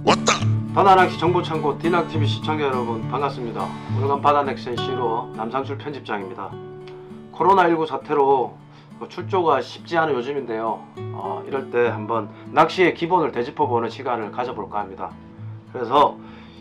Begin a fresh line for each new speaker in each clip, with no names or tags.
왔다.
바다낚시 정보창고 디낙TV 시청자 여러분 반갑습니다. 오늘간 바다넥센 시로 남상출 편집장입니다. 코로나19 사태로 출조가 쉽지 않은 요즘인데요. 이럴 때 한번 낚시의 기본을 되짚어보는 시간을 가져볼까 합니다. 그래서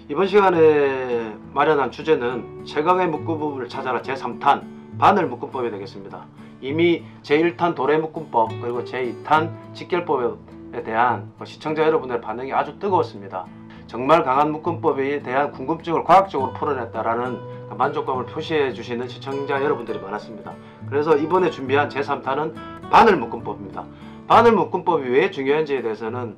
이번 시간에 마련한 주제는 최강의 묶음법을 찾아라 제3탄 바늘 묶음법이 되겠습니다. 이미 제1탄 도래 묶음법 그리고 제2탄 직결법에 대한 시청자 여러분들의 반응이 아주 뜨거웠습니다. 정말 강한 묶음법에 대한 궁금증을 과학적으로 풀어냈다라는 만족감을 표시해 주시는 시청자 여러분들이 많았습니다. 그래서 이번에 준비한 제3탄은 바늘 묶음법입니다. 바늘 묶음법이 왜 중요한지에 대해서는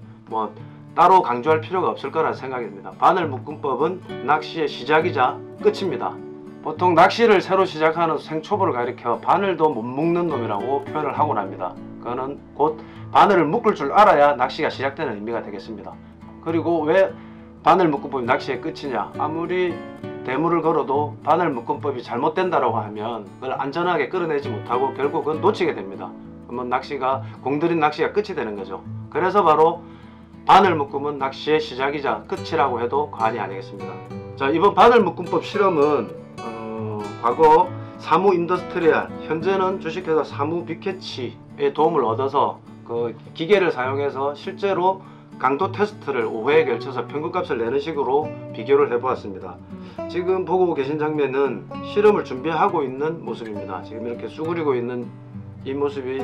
따로 강조할 필요가 없을 거라 생각이 듭니다. 바늘 묶음법은 낚시의 시작이자 끝입니다. 보통 낚시를 새로 시작하는 생초보를 가리켜 바늘도 못 묶는 놈이라고 표현을 하곤 합니다. 그거는 곧 바늘을 묶을 줄 알아야 낚시가 시작되는 의미가 되겠습니다. 그리고 왜 바늘 묶음법이 낚시의 끝이냐, 아무리 대물을 걸어도 바늘 묶음법이 잘못된다고 하면 그걸 안전하게 끌어내지 못하고 결국은 놓치게 됩니다. 그러면 공들인 낚시가 끝이 되는 거죠. 그래서 바로 바늘 묶음은 낚시의 시작이자 끝이라고 해도 과언이 아니겠습니다. 자, 이번 바늘 묶음법 실험은 과거 사무 인더스트리얼, 현재는 주식회사 사무 빅캐치의 도움을 얻어서 그 기계를 사용해서 실제로 강도 테스트를 5회에 걸쳐서 평균값을 내는 식으로 비교를 해보았습니다. 지금 보고 계신 장면은 실험을 준비하고 있는 모습입니다. 지금 이렇게 쭈그리고 있는 이 모습이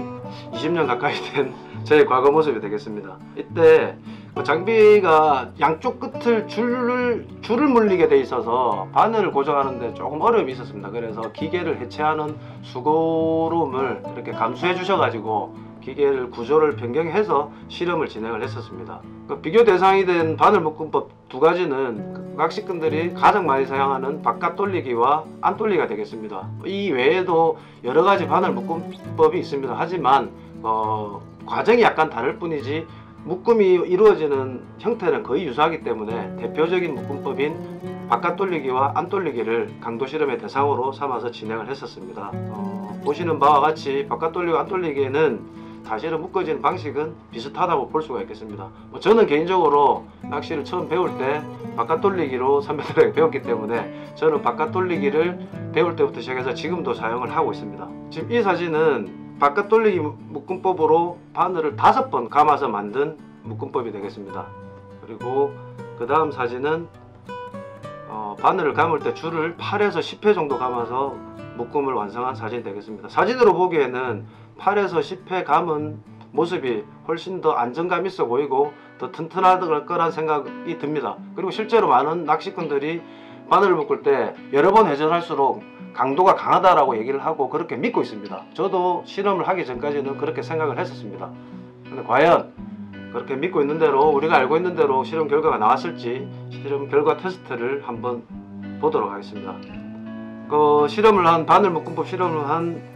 20년 가까이 된 저의 과거 모습이 되겠습니다. 이때 장비가 양쪽 끝을 줄을 물리게 돼 있어서 바늘을 고정하는데 조금 어려움이 있었습니다. 그래서 기계를 해체하는 수고로움을 이렇게 감수해 주셔가지고 기계를 구조를 변경해서 실험을 진행을 했었습니다. 비교 대상이 된 바늘 묶음법 두 가지는 낚시꾼들이 가장 많이 사용하는 바깥 돌리기와 안 돌리기가 되겠습니다. 이 외에도 여러 가지 바늘 묶음법이 있습니다. 하지만 과정이 약간 다를 뿐이지 묶음이 이루어지는 형태는 거의 유사하기 때문에 대표적인 묶음법인 바깥 돌리기와 안 돌리기를 강도 실험의 대상으로 삼아서 진행을 했었습니다. 보시는 바와 같이 바깥 돌리기와 안 돌리기에는 사실은 묶어지는 방식은 비슷하다고 볼 수가 있겠습니다. 저는 개인적으로 낚시를 처음 배울 때 바깥 돌리기로 선배들에게 배웠기 때문에 저는 바깥 돌리기를 배울 때부터 시작해서 지금도 사용을 하고 있습니다. 지금 이 사진은 바깥 돌리기 묶음법으로 바늘을 5번 감아서 만든 묶음법이 되겠습니다. 그리고 그 다음 사진은 바늘을 감을 때 줄을 8에서 10회 정도 감아서 묶음을 완성한 사진이 되겠습니다. 사진으로 보기에는 8에서 10회 감은 모습이 훨씬 더 안정감 있어 보이고 더 튼튼할 거란 생각이 듭니다. 그리고 실제로 많은 낚시꾼들이 바늘을 묶을 때 여러 번 회전할수록 강도가 강하다라고 얘기를 하고 그렇게 믿고 있습니다. 저도 실험을 하기 전까지는 그렇게 생각을 했었습니다. 근데 과연 그렇게 믿고 있는 대로 우리가 알고 있는 대로 실험 결과가 나왔을지 실험 결과 테스트를 한번 보도록 하겠습니다. 바늘 묶음법 실험을 한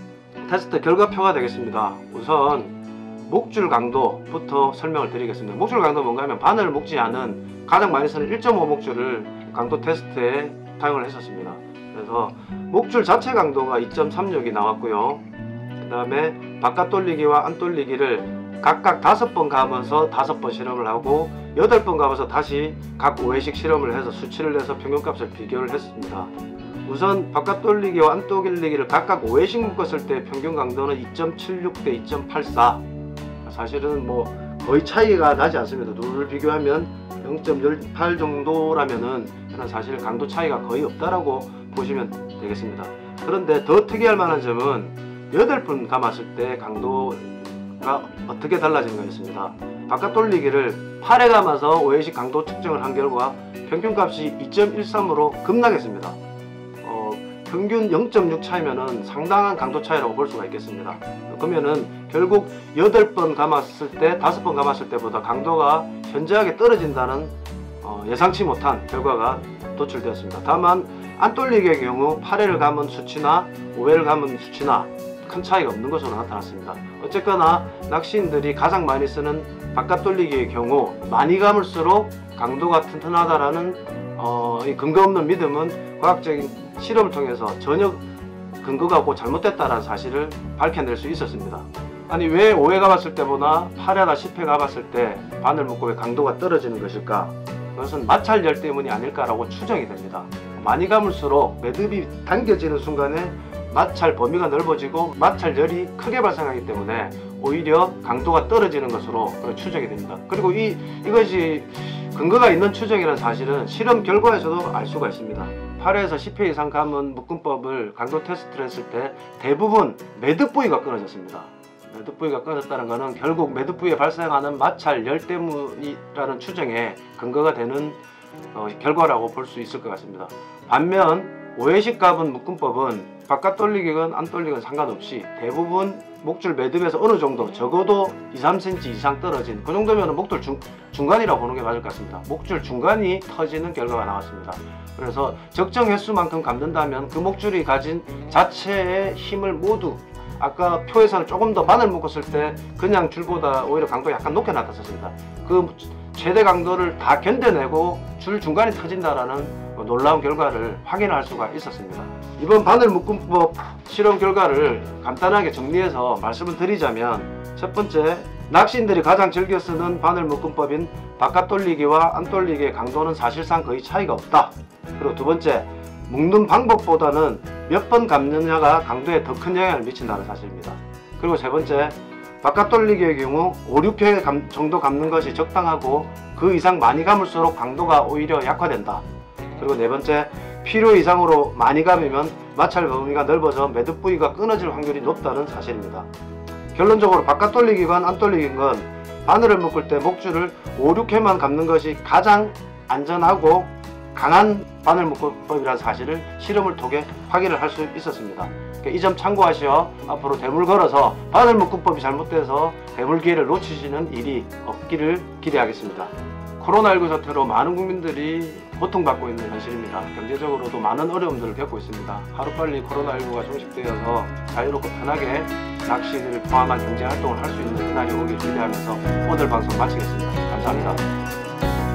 테스트 결과표가 되겠습니다. 우선 목줄 강도부터 설명을 드리겠습니다. 목줄 강도 뭔가 하면 바늘을 묶지 않은 가장 많이 쓰는 1.5 목줄을 강도 테스트에 사용을 했었습니다. 그래서 목줄 자체 강도가 2.36이 나왔고요. 그 다음에 바깥 돌리기와 안 돌리기를 각각 5번 감아서 5번 실험을 하고 8번 감아서 다시 각 5회씩 실험을 해서 수치를 내서 평균값을 비교를 했습니다. 우선 바깥 돌리기와 안 돌리기를 각각 5회씩 묶었을 때 평균 강도는 2.76 대 2.84. 사실은 거의 차이가 나지 않습니다. 둘을 비교하면 0.18 정도라면은 사실 강도 차이가 거의 없다라고 보시면 되겠습니다. 그런데 더 특이할 만한 점은 8번 감았을 때 강도가 어떻게 달라진 거였습니다. 바깥 돌리기를 8회 감아서 5회씩 강도 측정을 한 결과 평균값이 2.13으로 급락했습니다. 평균 0.6 차이면은 상당한 강도 차이라고 볼 수가 있겠습니다. 그러면은 결국 8번 감았을 때 5번 감았을 때보다 강도가 현저하게 떨어진다는 예상치 못한 결과가 도출되었습니다. 다만 안 돌리기의 경우 8회를 감은 수치나 5회를 감은 수치나 큰 차이가 없는 것으로 나타났습니다. 어쨌거나 낚시인들이 가장 많이 쓰는 바깥 돌리기의 경우 많이 감을수록 강도가 튼튼하다라는 이 근거 없는 믿음은 과학적인 실험을 통해서 전혀 근거가 없고 잘못됐다는 사실을 밝혀낼 수 있었습니다. 아니 왜 5회 감았을 때보다 8회나 10회 감았을 때 바늘 묶음의 강도가 떨어지는 것일까? 그것은 마찰열 때문이 아닐까라고 추정이 됩니다. 많이 감을수록 매듭이 당겨지는 순간에 마찰 범위가 넓어지고 마찰열이 크게 발생하기 때문에 오히려 강도가 떨어지는 것으로 추정이 됩니다. 그리고 이것이 근거가 있는 추정이라는 사실은 실험 결과에서도 알 수가 있습니다. 8회에서 10회 이상 감은 묶음법을 강도 테스트를 했을 때 대부분 매듭 부위가 끊어졌습니다. 매듭 부위가 끊어졌다는 것은 결국 매듭 부위에 발생하는 마찰열 때문이라는 추정에 근거가 되는 결과라고 볼 수 있을 것 같습니다. 반면 5회씩 감은 묶음법은 바깥 돌리기건 안 돌리건 상관없이 대부분 목줄 매듭에서 어느 정도 적어도 2-3cm 이상 떨어진 그 정도면 목줄 중간이라고 보는 게 맞을 것 같습니다. 목줄 중간이 터지는 결과가 나왔습니다. 그래서 적정 횟수만큼 감는다면 그 목줄이 가진 자체의 힘을 모두 아까 표에서는 조금 더 바늘 묶었을 때 그냥 줄보다 오히려 강도가 약간 높게 나타났습니다. 그 최대 강도를 다 견뎌내고 줄 중간이 터진다라는 놀라운 결과를 확인할 수가 있었습니다. 이번 바늘 묶음법 실험 결과를 간단하게 정리해서 말씀을 드리자면, 첫 번째, 낚시인들이 가장 즐겨 쓰는 바늘 묶음법인 바깥 돌리기와 안 돌리기의 강도는 사실상 거의 차이가 없다. 그리고 두 번째, 묶는 방법보다는 몇 번 감느냐가 강도에 더 큰 영향을 미친다는 사실입니다. 그리고 세 번째, 바깥 돌리기의 경우 5-6회 정도 감는 것이 적당하고 그 이상 많이 감을수록 강도가 오히려 약화된다. 그리고 네 번째, 필요 이상으로 많이 감으면 마찰 범위가 넓어져 매듭 부위가 끊어질 확률이 높다는 사실입니다. 결론적으로 바깥 돌리기건 안 돌리기건 바늘을 묶을 때 목줄을 5-6회만 감는 것이 가장 안전하고 강한 바늘 묶음법이라는 사실을 실험을 통해 확인을 할 수 있었습니다. 이 점 참고하시어 앞으로 대물 걸어서 바늘 묶음법이 잘못돼서 대물 기회를 놓치시는 일이 없기를 기대하겠습니다. 코로나19 사태로 많은 국민들이 고통받고 있는 현실입니다. 경제적으로도 많은 어려움들을 겪고 있습니다. 하루빨리 코로나19가 종식되어서 자유롭고 편하게 낚시를 포함한 경제활동을 할 수 있는 그날이 오길 기대하면서 오늘 방송 마치겠습니다. 감사합니다.